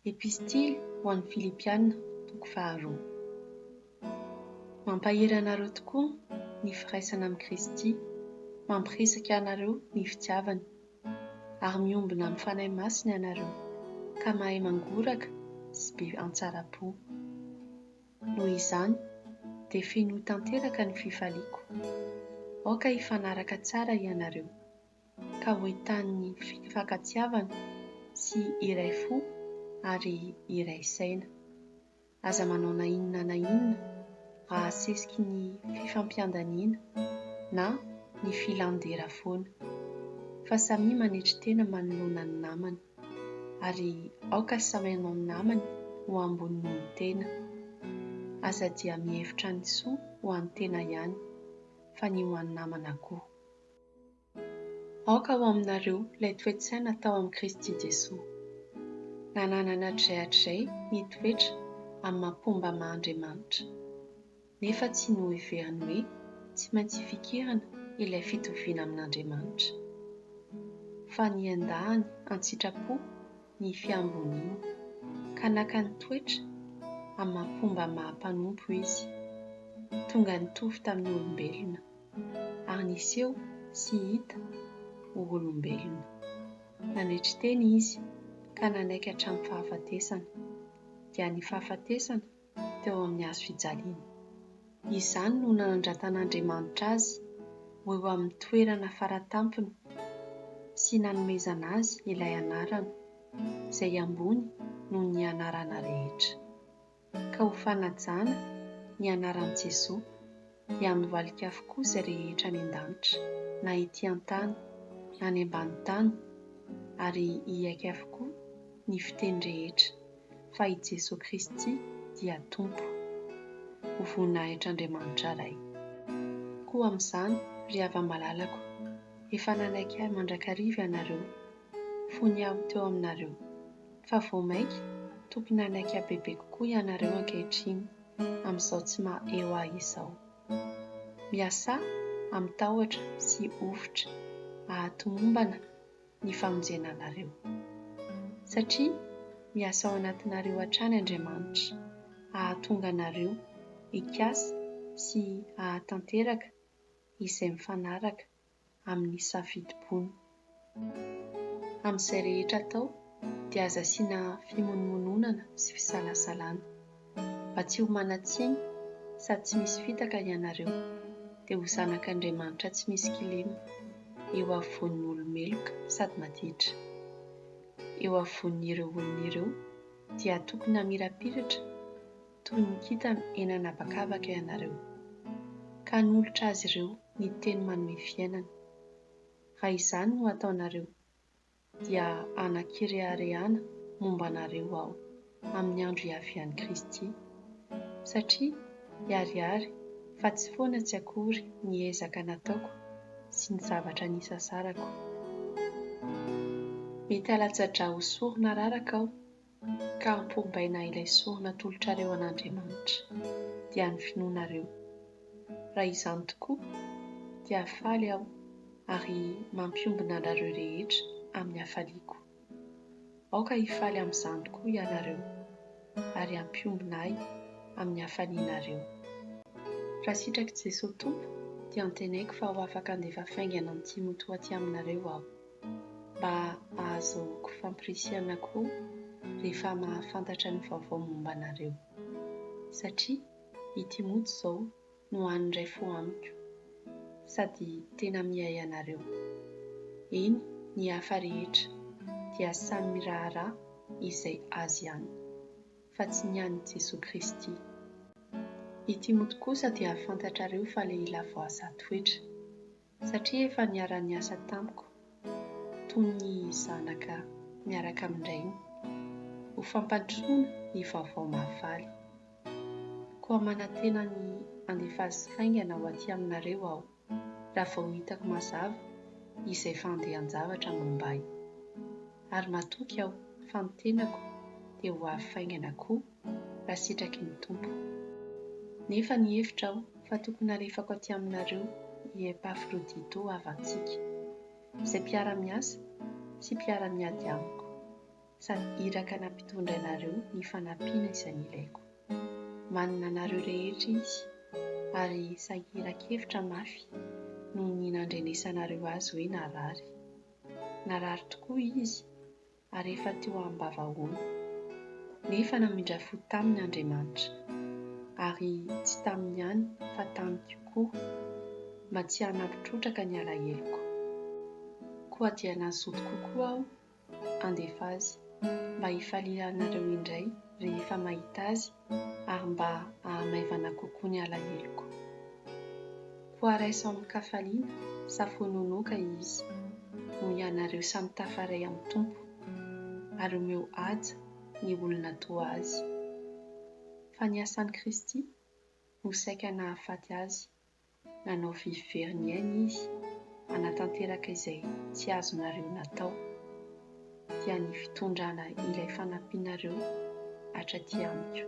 Epistily ho an'ny Filipianina, toko 2. Mampahery anareo tokoa ny firaisana amin'ny Kristy, mampirisika anareo ny fitiavany, ary miombona amin'ny fanahy masina ianareo, ka mahay mangoraka sy be antsara-po. Noho izany, dia feno tanteraka ny fifaliako. Aoka hifanaraka tsara ianareo, ka hoentan'ny fifankatiavana sy iray fo ary iray saina. Aza manao na inona raha asesiky ny fifampiandaniana na ny filandera foana. Fa samy manetry tena manoloana ny namany, ary aoka samy manao ny namany ho ambony ny tena. Aza dia mihevitra ny soa ho an'ny tena ihany, fa ny ho an'ny namana koa. Aoka ho aminareo ilay toe-tsaina tao amin'ny Kristy Jesosy. Nananana hatrizay ny toetra amin'ny mampomba Andriamanitra, nefa tsy no heveriny hoe tsy maintsy fikirana ilay fitoviana amin'Andriamanitra, fa ny andahany an-tsitrapo ny fiamboniana, ka naka ny toetra amin'ny mampomba mahampanompo izy, tonga nitovy tamin'ny olombelona, ary niseho sy hita ho olombelona. Nandritry teny izy ka nanaiky hatramin'ny fahafatesana, dia ny fahafatesana teo amin'ny hazo fijaliana. Izany no nanandratan'Andriamanitra azy ho eo amin'ny toerana faratampony sy nanomezana azy ilay anarana, izay ambony noho ny anarana rehetra. Ka ho fanajana ny anaran'i Jesosy dia mivalika avokoa izay rehetra any an-danitra, na ety an-tany na any ambany tany, ary hiaiky avokoa ny fiteny rehetra fa i Jesosy Kristy dia Tompo, ho voninahitran'Andriamanitra iray. Koa amin'izany, ry hava-malalako, efa nanaiky ahy mandrakariva ianareo, fony aho teo aminareo, fa vao maika tokony nanaiky ahy bebe kokoa ianareo ankehitriny amin'izao tsy eo ahy izao. Miasa amin'ny tahotra sy ofitra ahatomombana ny famonjena anareo, satria miasa ao anatinareo hatrany Andriamanitra ahatonga anareo hikasa sy ahatanteraka izay mifanaraka amin'ny safidipony. Amin'izay rehetra atao dia aza asiana fimonomononana sy fisalasalana, mba tsy ho manatsiny sady tsy misy fitaka ianareo, dia ho zanak'Andriamanitra tsy misy kilema eo afovoan'ny olomeloka sady maditra. Eo afovoan'ireo olona ireo dia tokony hamirapiratra toy ny kintana eny anabakabaka ianareo, ka hanolotra azy ireo ny teny manome fiainana. Raha izany no ataonareo, dia hanan-kireharehana momba anareo aho amin'ny andro iavian'i Kristy, satria iarihary fa tsy foana tsy akory ny ezaka nataoko sy ny zavatra nisasarako. Mety halatsa-drà ho sorona raraka aho, ka hampombaina ilay sorona tolotrareo an'Andriamanitra dia ny finoanareo. Raha izany tokoa dia faly aho ary mampiombona anareo rehetra amin'ny hafaliako. Aoka hifaly amin'izany tokoa ianareo, ary hampiombona ahy amin'ny hafalianareo. Raha sitraky Jesosy Tompo dia antenaiko fa ho afaka handefa faingana ny Timoty aty aminareo aho, mba ahazoako fampirisiana koa rehefa mahafantatra ny vaovao momba anareo, satria i Timoty izao no hany indray fo amiko, sady tena mihay anareo. Eny, ny hafa rehetra dia samy miraharaha izay azy ihany, fa tsy ny an'i Jesosy Kristy. I Timoty kosa dia fantatrareo fa lehilahy voazatoetra, satria efa niara-niasa tamiko toy ny zanaka miaraka amin'ireny, ho fampandrosoana ny vaovao mahafaly. Koa manantena ny handefa azy faingana ho aty aminareo aho, raha vao hitako mazava izay fandehan-javatra momba ahy. Ary matoky aho fa ny tenako dia ho avy faingana koa raha sitraky ny Tompo. Nefa ny hevitra aho fa tokony alefako aty aminareo i Epafrodito havantsika, izay mpiara-miasa sy mpiara-miady amiko. sady iraka nampitondra anareo ny fanampiana izay ilaiko. Manana anareo rehetra izy ary sahiran-kevitra mafy noho ny nandrenesanareo azy hoe narary. Narary tokoa izy ary efa teo am-bavahoana. Nefa namindra fo taminy Andriamanitra ary tsy taminy ihany fa tamiko koa mba tsy hanampitrotraka ny alahelo. Koa dia nazoto kokoa aho andefa azy mba hifalianareo indray rehefa mahita azy ary mba hahamaivana kokoa ny alaheloko. Koa raiso amin'ny kafaliana safononoka izy noho ianareo samy tafaray amin'ny tompo ary omeo haja ny olona toa azy. Fa ny asan'i Kristy no saika nahafaty azy, nanao vivy very ny aina izy hanatanteraka izay tsy azonareo natao, dia ny fitondrana ilay fanampinareo hatraty amiko.